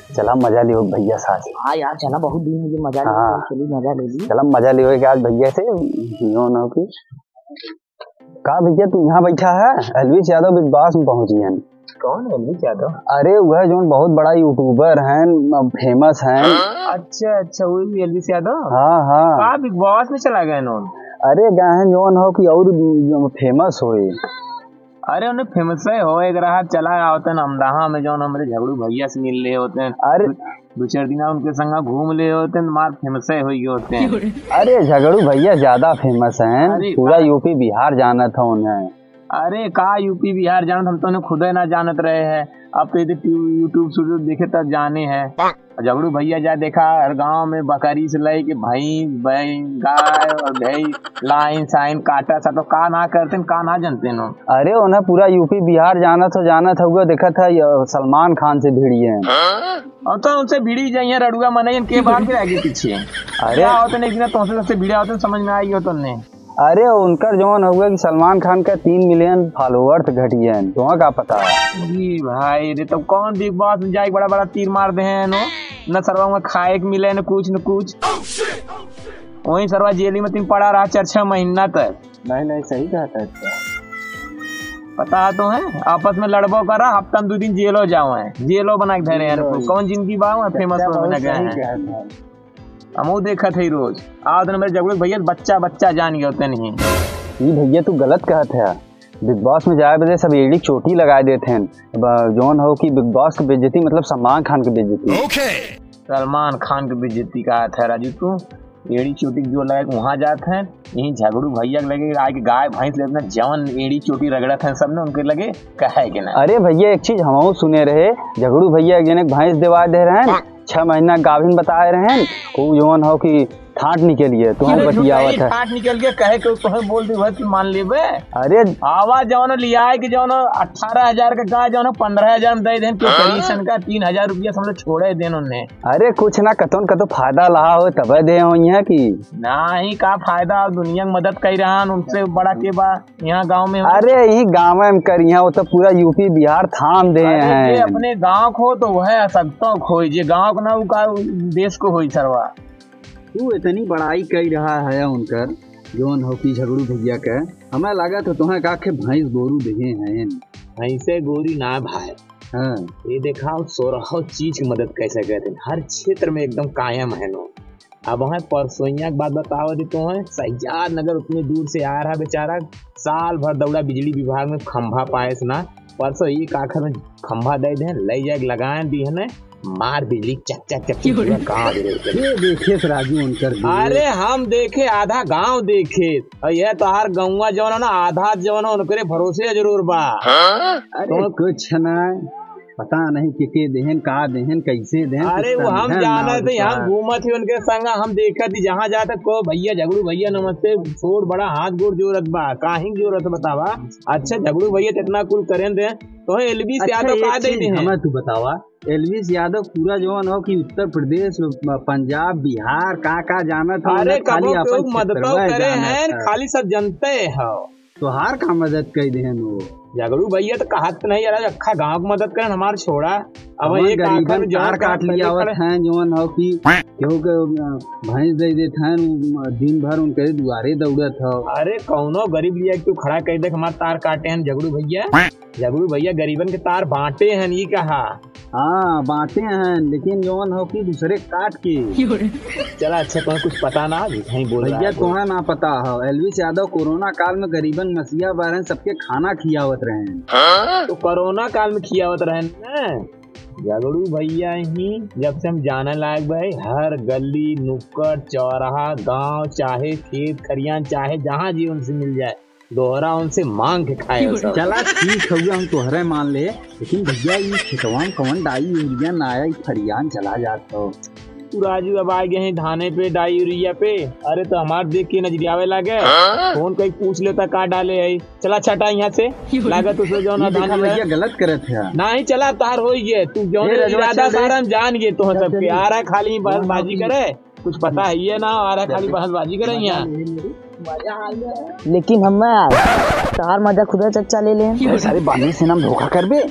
चला मजा लियो भैया साथ। हाँ यार चला, बहुत दिन मुझे मजा हाँ। चली मजा ले ली। चला मजा लियो आज भैया से जियो ना की। का भैया तू यहाँ बैठा है? एलविस यादव बिग बॉस में पहुंची है। कौन एलविस यादव? अरे वह जो बहुत बड़ा यूट्यूबर है, फेमस है। अच्छा अच्छा, वही एलविस यादव। हाँ हाँ। का बिग बॉस में चला गए नोन? अरे गए हैं जोन हो कि और फेमस होए। अरे उन्हें फेमस हो एक रहा चला होते हैं अमदाहा में, जो हमारे झगड़ू भैया से मिल रहे होते हैं। अरे दो चार दिन उनके संग घूम ले होते हैं, मार फेमस होते हैं। अरे झगड़ू भैया ज्यादा फेमस हैं, पूरा यूपी बिहार जाना था उन्हें। अरे का यूपी बिहार जानत, हम तो उन्हें खुद ना जानत रहे हैं। अब तो यूट्यूब देखे तब जाने हैं। झगड़ू भैया जा देखा हर गांव में बकरी से लई के भैंस गाय और भैंस लाइन साइन काटा सा, तो का ना करते का ना जानते न। अरे उन्हें पूरा यूपी बिहार जाना था वो देखा था सलमान खान से भिड़ी है। और तो उनसे भिड़ी जाइए रड़ुआ मनई के बाद फिर आगे पीछे। अरे होते नहीं तो सबसे भिड़ा होते समझ में आई हो तो ने। अरे उनका जोन हुआ कि सलमान खान का 3 मिलियन फॉलोअर्स घटी है, तुम्हें क्या पता है? जी भाई रे, तो कौन बिग बॉस में जाए बड़ा बड़ा तीर मार दे हैं न सरवा में खाए के मिले न कुछ वही सरवा जेली में 3 पड़ा रहा 4-6 महीना तक। नहीं सही कहता है। पता तो है आपस में लड़बो करा, हफ्ता में 2 दिन जेलो जाओ है, जेलो बना के धरे हैं। कौन जिंदगी बाव फेमस बना गए हैं। हम देखा थे रोज आज मेरे झगड़ू भैया बच्चा जान गए होते नहीं। ये भैया तू गलत कहते है। बिग बॉस में जाए बजे सब एड़ी चोटी लगा देते हैं। जोन हो कि बिग बॉस की बेइज्जती मतलब सलमान खान की बेइज्जती। सलमान खान की बेइज्जती कहा था राजू तू? एड़ी चोटी जो लगे वहाँ जाते हैं, यही झगड़ू भैया लगे आगे गाय भैंस ले जवन एड़ी चोटी रगड़ा था सब ने उनके लगे कहे के ना। अरे भैया एक चीज हम सुने रहे, झगड़ू भैया एक भैंस दिवा दे रहे हैं, 6 महीना गाभिन बताए रहे हैं। वो जोन हो कि ठाट निकलिए तुम्हें बतियावत है। ठाट निकल के कहे कि तुम्हें बोल दी मान लेबे। अरे आवाज जौन लिया है कि जौन 18,000 का कहा जौन 15,000 में दे दें, कमीशन का 3,000 रुपया समझ छोड़े देन उन्हें। अरे कुछ ना कतो फायदा लहा हो तब दे हो यहाँ की ना ही का फायदा, दुनिया में मदद कर रहा उनसे बड़ा के बा यहाँ गाँव में। अरे यही गाँव में कर वो तो पूरा यूपी बिहार थाम दे हैं। अपने गाँव को तो वह सकता खोई जे गाँव को ना देश को हो सरवा। तू इतनी बड़ाई कर रहा है उनकर जोन हो कि झगड़ू भैया के, हमें लगा तो तुम्हें का के भैंस गोरू देहे हैं। भैंसे गोरी ना भाई। हाँ ये देखा 16 चीज की मदद कैसे करते हैं, हर क्षेत्र में एकदम कायम है नो। अब वहाँ परसोइया की बात बताओ दी तो है सैयाद नगर उतनी दूर से आ रहा बेचारा, साल भर दौड़ा बिजली विभाग में खंभा पाए ना, परसों एक आखिर में खंभा दे दे ले जाए लगाए दी है मार बिजली चक कहाँ देखे राजू उनकर। अरे हम देखे आधा गांव देखे, यह तो हर गौवा जो ना आधा जो ना उनके भरोसे जरूर बा। अरे कुछ ना पता नहीं के देहन का देहन कैसे देहन। अरे वो हम जाना थे, हम घूमा थी उनके संग, हम देखा थी जहाँ जाता को भैया झगड़ू भैया नमस्ते छोड़ बड़ा हाथ गोड़ जोरत बा काहे जोरत बतावा। अच्छा झगड़ू भैया इतना कुल करें दे तो एलविस यादव का दे दे हमें तू बतावा। एलविस यादव पूरा जवान हो कि उत्तर प्रदेश पंजाब बिहार का जाना था। अरे खाली अपन मदद करे हैं, खाली सब जनते हो तो हार का मदद कर दे वो। झगड़ू भैया तो कहत नहीं यार अखा गाँव की मदद करें हमारे छोड़ा। अब ये गरीबन जार काट लिया हैं जवान हो कि केहू के भैंस दे देते हैं, दिन भर उनके दुआरे दौड़त हो। अरे कौनो गरीब लिया तू खड़ा कर दे हमारे तार काटे हैं झगड़ू भैया। झगड़ू भैया गरीबन के तार बांटे हैं ये कहा। हाँ बांटे हैं लेकिन जवान हो कि दूसरे काट के। चला अच्छा तुम्हें कुछ पता ना बोल भैया तुम्हें ना पता हो, एलविस यादव कोरोना काल में गरीबन मसीहा बारन सबके खाना खियावत रहे। तो कोरोना काल में खियावत रहे ना झगड़ू भैया ही जब से हम जाने लायक भाई, हर गली नुक्कड़ चौराहा गांव चाहे खेत खरियान चाहे जहाँ जी उनसे मिल जाए दोहरा उनसे मांग के खाए। चला ठीक हुआ हम तोहरे मान ले, लेकिन भैया ये खेतवा कौन डाई यूरिया ना आया फरियान चला जाता हो। तू राजू अब आ गए हैं धाने पे डाई यूरिया पे। अरे तो हमारे देख के नजरियावे लागे फोन कहीं पूछ लेता का डाले है। चला छटा यहाँ से लागत उसे जो ना धान भैया गलत करे थे ना ही चला तार हो गए तू जो इरादा सारा हम जान गए तो सबके आ रहा खाली बहसबाजी करे, कुछ पता है ये ना आ रहा खाली बहसबाजी करे यहाँ। लेकिन हम तार मजा खुदा चच्चा ले ले सारे बानी से नाम धोखा कर बे।